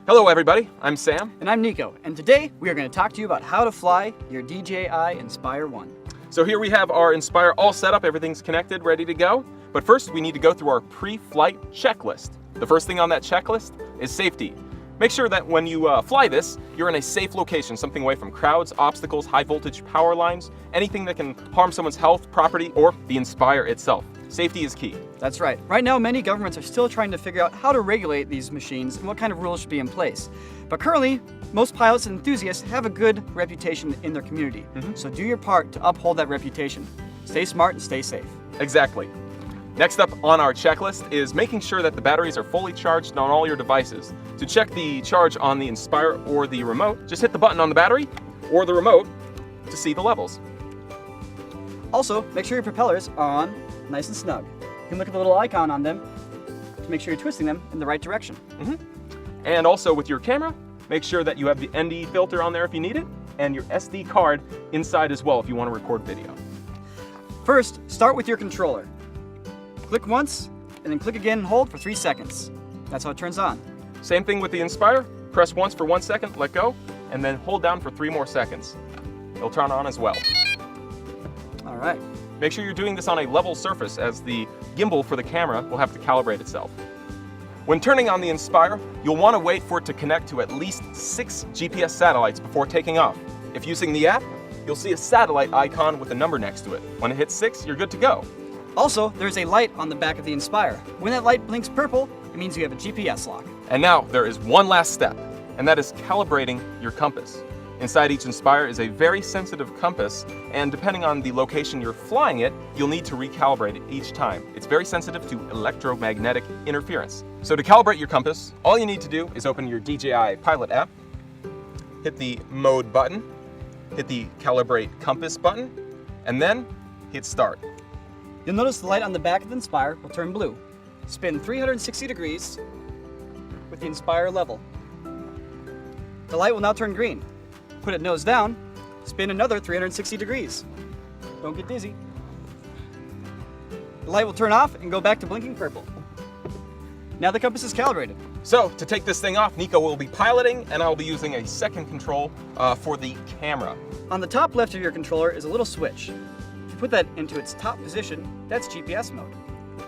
Hello everybody, I'm Sam. And I'm Nico, and today we are going to talk to you about how to fly your DJI Inspire 1. So here we have our Inspire all set up, everything's connected, ready to go. But first we need to go through our pre-flight checklist. The first thing on that checklist is safety. Make sure that when you fly this, you're in a safe location, something away from crowds, obstacles, high voltage power lines, anything that can harm someone's health, property, or the Inspire itself. Safety is key. That's right. Right now, many governments are still trying to figure out how to regulate these machines and what kind of rules should be in place. But currently, most pilots and enthusiasts have a good reputation in their community. So do your part to uphold that reputation. Stay smart and stay safe. Exactly. Next up on our checklist is making sure that the batteries are fully charged on all your devices. To check the charge on the Inspire or the remote, just hit the button on the battery or the remote to see the levels. Also, make sure your propellers are on nice and snug. You can look at the little icon on them to make sure you're twisting them in the right direction. And also with your camera, make sure that you have the ND filter on there if you need it, and your SD card inside as well if you want to record video. First, start with your controller. Click once, and then click again and hold for 3 seconds. That's how it turns on. Same thing with the Inspire. Press once for 1 second, let go, and then hold down for 3 more seconds. It'll turn on as well. All right. Make sure you're doing this on a level surface, as the gimbal for the camera will have to calibrate itself. When turning on the Inspire, you'll want to wait for it to connect to at least 6 GPS satellites before taking off. If using the app, you'll see a satellite icon with a number next to it. When it hits 6, you're good to go. Also, there's a light on the back of the Inspire. When that light blinks purple, it means you have a GPS lock. And now there is one last step, and that is calibrating your compass. Inside each Inspire is a very sensitive compass, and depending on the location you're flying it, you'll need to recalibrate it each time. It's very sensitive to electromagnetic interference. So to calibrate your compass, all you need to do is open your DJI Pilot app, hit the Mode button, hit the Calibrate Compass button, and then hit Start. You'll notice the light on the back of the Inspire will turn blue. Spin 360 degrees with the Inspire level. The light will now turn green. Put it nose down, spin another 360 degrees. Don't get dizzy. The light will turn off and go back to blinking purple. Now the compass is calibrated. So to take this thing off, Nico will be piloting, and I'll be using a second control for the camera. On the top left of your controller is a little switch. If you put that into its top position, that's GPS mode.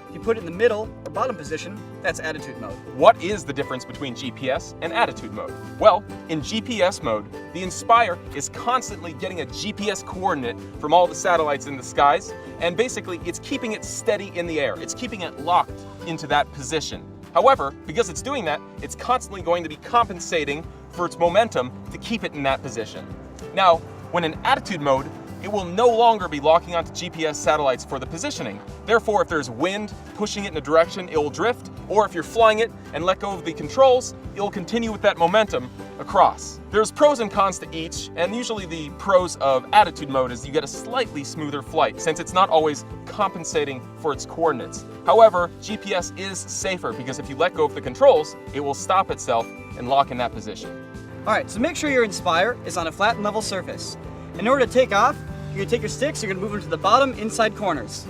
If you put it in the middle or bottom position, that's attitude mode. What is the difference between GPS and attitude mode? Well, in GPS mode, the Inspire is constantly getting a GPS coordinate from all the satellites in the skies, and basically it's keeping it steady in the air. It's keeping it locked into that position. However, because it's doing that, it's constantly going to be compensating for its momentum to keep it in that position. Now, when in attitude mode, it will no longer be locking onto GPS satellites for the positioning. Therefore, if there's wind pushing it in a direction, it will drift, or if you're flying it and let go of the controls, it will continue with that momentum across. There's pros and cons to each, and usually the pros of attitude mode is you get a slightly smoother flight, since it's not always compensating for its coordinates. However, GPS is safer, because if you let go of the controls, it will stop itself and lock in that position. All right, so make sure your Inspire is on a flat and level surface. In order to take off, you're gonna take your sticks, you're gonna move them to the bottom inside corners.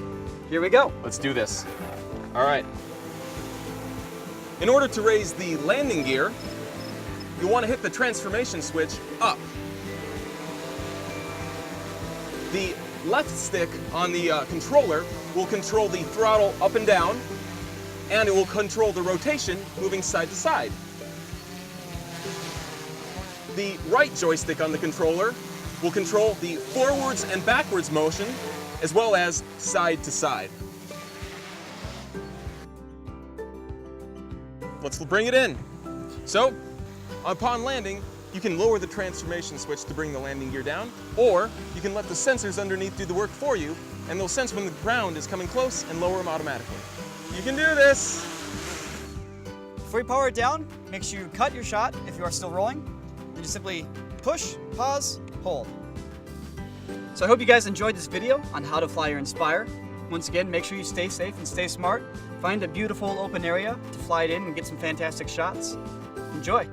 Here we go. Let's do this. All right. In order to raise the landing gear, you want to hit the transformation switch up. The left stick on the controller will control the throttle up and down, and it will control the rotation moving side to side. The right joystick on the controller will control the forwards and backwards motion, as well as side to side. Let's bring it in. So, upon landing, you can lower the transformation switch to bring the landing gear down, or you can let the sensors underneath do the work for you, and they'll sense when the ground is coming close and lower them automatically. You can do this! Before you power it down, make sure you cut your shot if you are still rolling. You just simply push, pause, hold. So I hope you guys enjoyed this video on how to fly your Inspire. Once again, make sure you stay safe and stay smart. Find a beautiful open area to fly it in and get some fantastic shots. Enjoy.